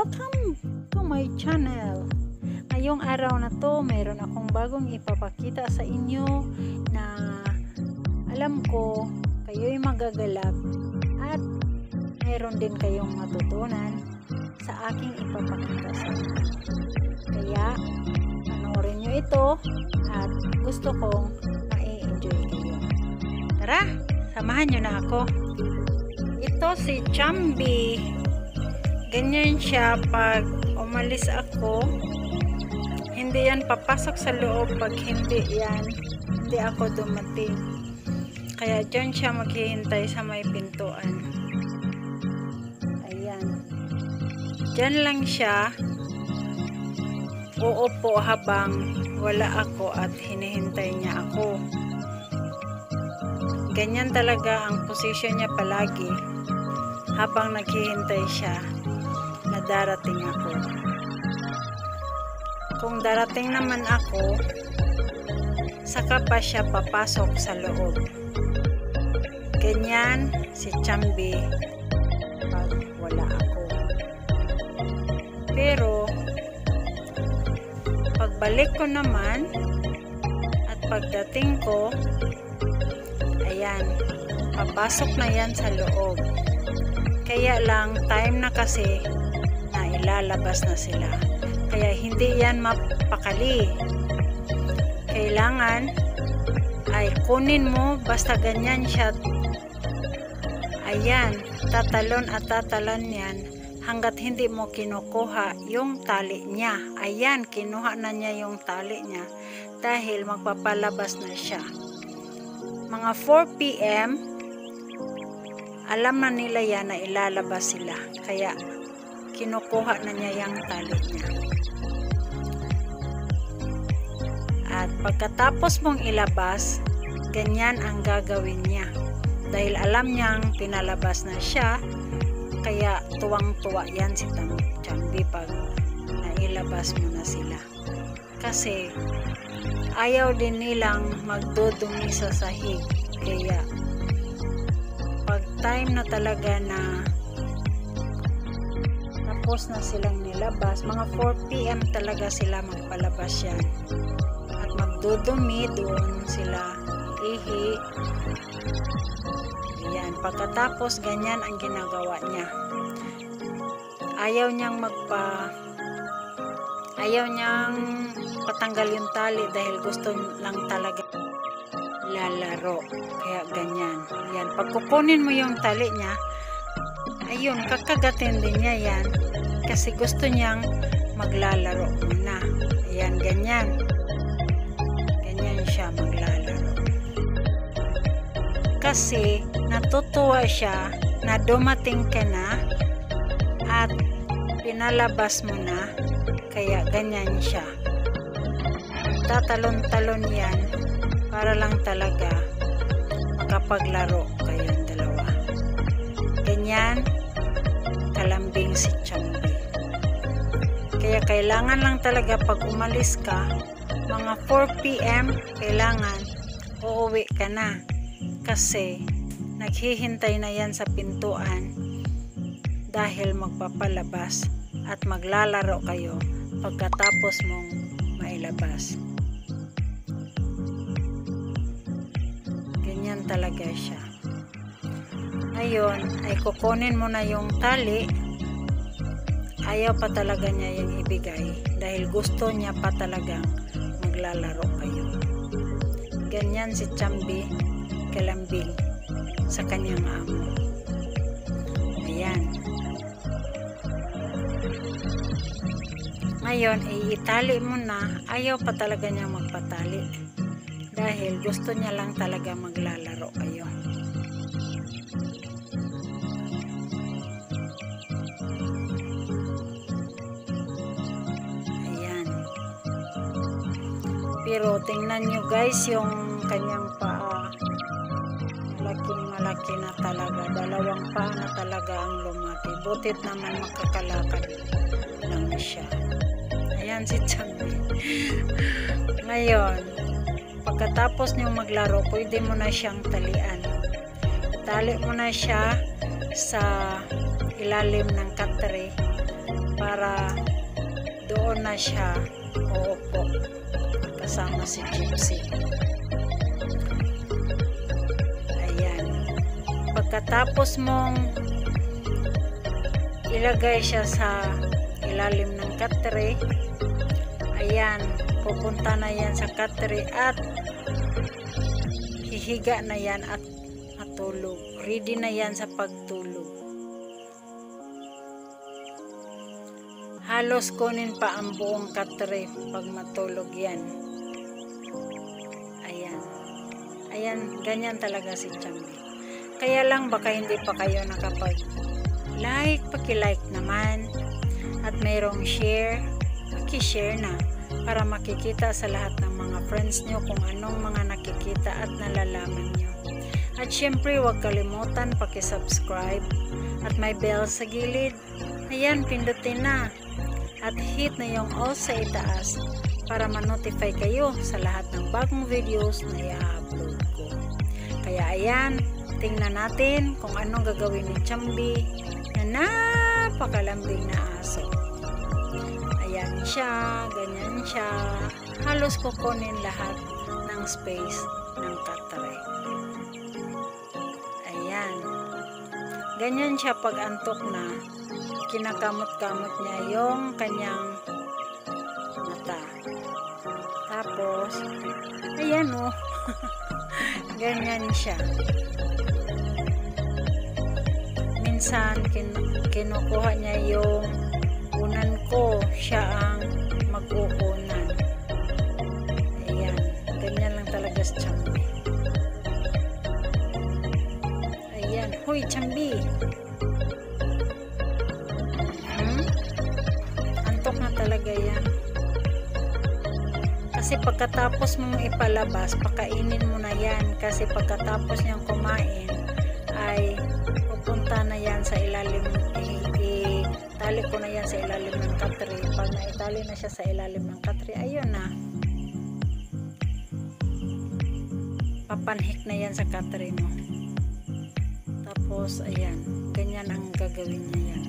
Welcome to my channel. Ngayong araw na to, mayroon akong bagong ipapakita sa inyo na alam ko kayo'y magagalak at mayroon din kayong matutunan sa aking ipapakita sa inyo. Kaya panoorin nyo ito at gusto kong ma-enjoy kayo. Tara, samahan nyo na ako. Ito si Chambi. Ganyan siya pag umalis ako. Hindi yan papasok sa loob pag hindi ako dumating. Kaya dyan siya maghihintay sa may pintuan. Ayan. Dyan lang siya uupo habang wala ako at hinihintay niya ako. Ganyan talaga ang posisyon niya palagi habang naghihintay siya na darating ako. Kung darating naman ako, saka pa siya papasok sa loob. Ganyan si Chambi pag wala ako. Pero pagbalik ko naman at pagdating ko, ayan, papasok na yan sa loob. Kaya lang time na kasi na ilalabas na sila. Kaya hindi yan mapakali. Kailangan ay kunin mo basta ganyan siya. Ayan, tatalon at tatalan yan hanggat hindi mo kinukuha yung tali niya. Ayan, kinuha na niya yung tali niya dahil magpapalabas na siya. Mga 4 PM, alam na nila yan na ilalabas sila. Kaya kinukuha na niya yung tali niya. At pagkatapos mong ilabas, ganyan ang gagawin niya. Dahil alam niyang pinalabas na siya, kaya tuwang-tuwa yan si Chambi pag nailabas mo na sila. Kasi ayaw din nilang magdudumi sa sahig. Kaya pag time na talaga na tapos na silang nilabas, mga 4 PM talaga sila magpalabas yan. At magdudumi doon sila ihi. Ayan, pagkatapos ganyan ang ginagawa niya. Ayaw niyang patanggal yung tali dahil gusto lang talaga lalaro. Kaya ganyan. Ayan, pag kukunin mo yung tali niya, ayun, kakagatin din niya yan kasi gusto niyang maglalaro muna. Ayan, ganyan. Ganyan siya maglalaro. Kasi natutuwa siya na dumating ka na at pinalabas mo na, kaya ganyan siya. Tatalon-talon yan para lang talaga makapaglaro kayong dalawa. Ganyan kalambing si Chambi. Kaya kailangan lang talaga pag umalis ka, mga 4 PM, kailangan uuwi ka na. Kasi naghihintay na yan sa pintuan dahil magpapalabas at maglalaro kayo pagkatapos mong mailabas. Ganyan talaga siya. Ngayon ay kukunin mo na yung tali. Ayaw pa talaga niya yung ibigay dahil gusto niya pa talagang maglalaro kayo. Ganyan si Chambi kalambing sa kanyang amo. Ayan. Ngayon ay itali mo na. Ayaw pa talaga niya magpatali dahil gusto niya lang talaga maglalaro kayo. Ayan. Pero tingnan nyo guys yung kanyang paa. Malaki na talaga. 2 paa na talaga ang lumaki. Butit naman makakalakad lang siya. Ayan si Chambi. Ngayon, pagkatapos niyo maglaro, pwede mo na siyang talian. Tali mo na siya sa ilalim ng katre para doon na siya uupo kasama si Gypsy. Ayan. Pagkatapos mong ilagay siya sa ilalim ng katre, ayan, pupunta na yan sa katre at hihiga na yan at matulog. Ready na yan sa pagtulog. Halos kunin pa ang buong katre pag matulog yan. Ayan. Ayan, ganyan talaga si Chambi. Kaya lang baka hindi pa kayo nakapag-like, paki-like naman. At mayroong share, paki-share na para makikita sa lahat ng mga friends nyo kung anong mga nakikita at nalalaman nyo. At syempre, huwag kalimutan paki-subscribe at may bell sa gilid. Ayan, pindutin na. At hit na yung all sa itaas para ma-notify kayo sa lahat ng bagong videos na i-upload ko. Kaya ayan, tingnan natin kung anong gagawin ni Chambi na napakalambing na aso. Ayan siya, ganyan siya. Halos kukunin lahat ng space ng katre. Ayan. Ganyan siya pag antok na. Kinakamot-kamot niya yung kanyang mata. Tapos, ayan o. Ganyan siya. Minsan, kinukuha niya yung unan ko. Siya ang mag-uunan. Ayan. Ganyan lang talaga si Chambi. Ayan. Hoy, Chambi! Antok na talaga yan. Kasi pagkatapos mong ipalabas, pakainin mo na yan. Kasi pagkatapos niyang kumain, ay pupunta na yan sa ilalim. Itali ko na yan sa ilalim ng katre. Pag naitali na siya sa ilalim ng katre, ayun na. Papanhik na yan sa katre mo. Tapos, ayan. Ganyan ang gagawin niya yan.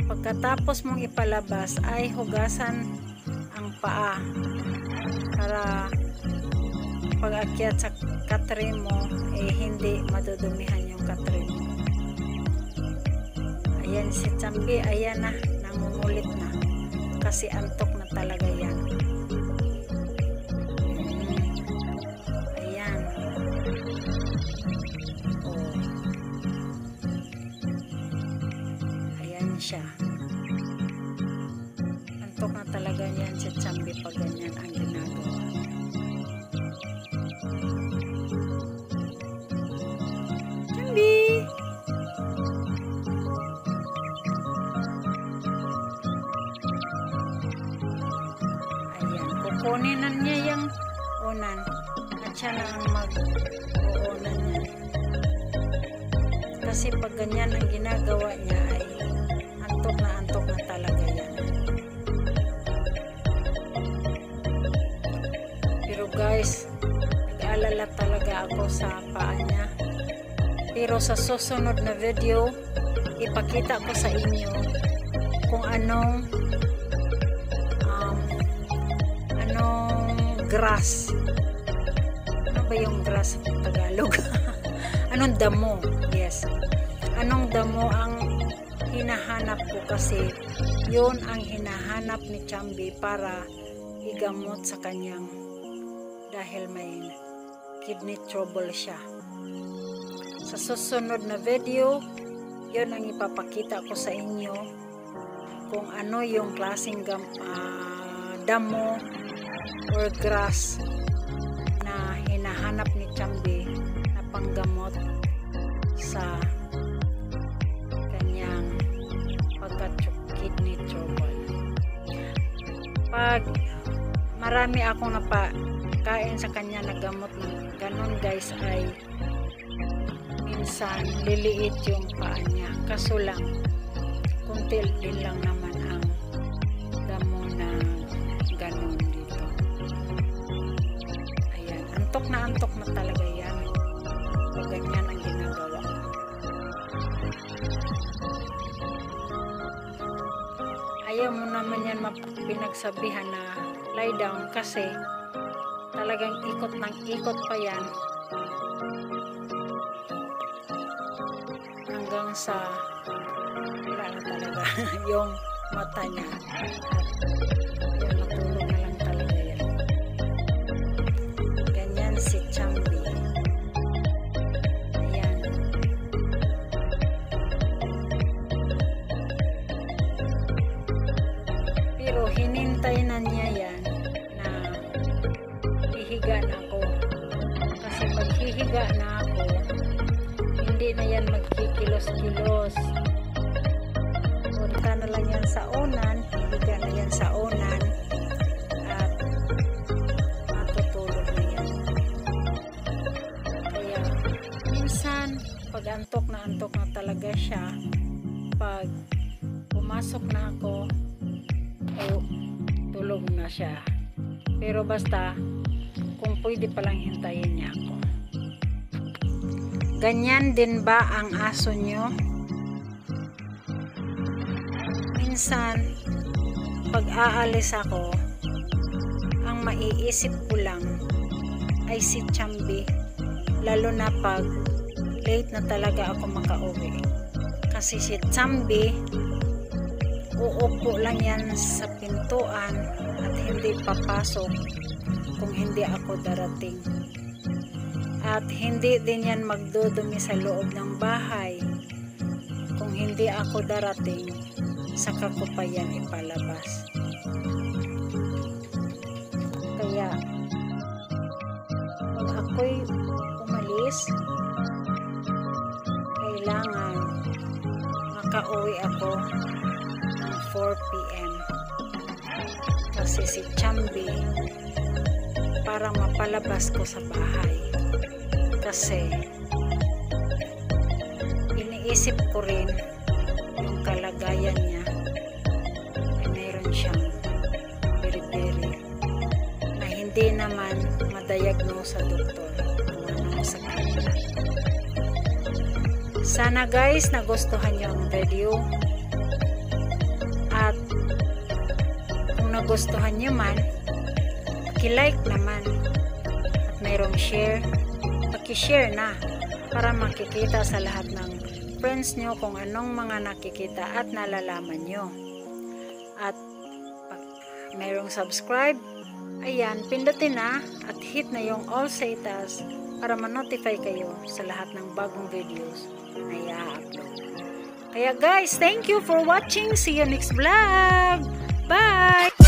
Pagkatapos mong ipalabas ay hugasan ang paa para pag-akyat sa katre mo hindi madudumihan yung katre mo. Ayan si Chambi, ayan na, nangungulit na kasi antok na talaga yan. Ayan. Oh. Ayan siya. Antok na talaga yan si Chambi pag ganyan ang ginagawa. Chambi! Ayan, kukunin na niya yung unan at siya na ang mag-uunan niya. Kasi pag ganyan ang ginagawa niya ay antok na talaga yan. Pero guys, nag-aalala talaga ako sa paa niya. Pero sa susunod na video, ipakita ko sa inyo kung anong grass. Ano ba yung grass sa Tagalog? Anong damo? Yes. Anong damo ang hinahanap ko kasi yun ang hinahanap ni Chambi para igamot sa kanyang dahil may kidney trouble siya. Sa susunod na video, yun ang ipapakita ko sa inyo kung ano yung klaseng damo or grass na hinahanap ni Chambi na panggamot sa kanyang pagka-kidney trouble. Pag marami akong napakain sa kanya na gamot ng ganon guys ay minsan liliit yung paa niya. Kaso lang kunti din lang naman ang damo na ganon dito. Ayan, antok na talaga yan pag ganyan ang ginagawa. ayaw mo naman yan pinagsabihan na lie down kasi talagang ikot ng ikot pa yan hanggang sa wala na talaga yung mata niya at yun, matulog na lang talaga yan. Ganyan si Chambi. Ayan. Pero hinintay na niya yan na hihiga na ako. Kasi pag hihiga na ako, hindi na yan magkikilos-kilos. Punta na lang yan sa unan, hihiga na yan sa unan, at matutulog na yan. Kaya, minsan, pag antok na talaga siya, pag pumasok na ako, tulog na siya. Pero basta, kung pwede palang hintayin niya ako. Ganyan din ba ang aso nyo? Minsan, pag aalis ako, ang maiisip ko lang ay si Chambi. Lalo na pag late na talaga ako makauwi. Kasi si Chambi, uupo lang yan sa pintuan at hindi papasok kung hindi ako darating. At hindi din yan magdudumi sa loob ng bahay kung hindi ako darating, saka ko pa yan ipalabas. Kaya pag ako'y umalis, kailangan makauwi ako ng 4 PM kasi si Chambi parang mapalabas ko sa bahay. Kasi iniisip ko rin yung kalagayan niya ay mayroon siyang beri-beri na hindi naman madiagnose sa doktor kung anong sakit niya. Sana guys nagustuhan niyo ang video, at kung nagustuhan niyo man, paki-like naman at mayroong share, paki-share na para makikita sa lahat ng friends nyo kung anong mga nakikita at nalalaman nyo. At mayroong subscribe, ayan, pindutin na at hit na yung all status para ma-notify kayo sa lahat ng bagong videos na i-upload. Kaya guys, thank you for watching. See you next vlog. Bye!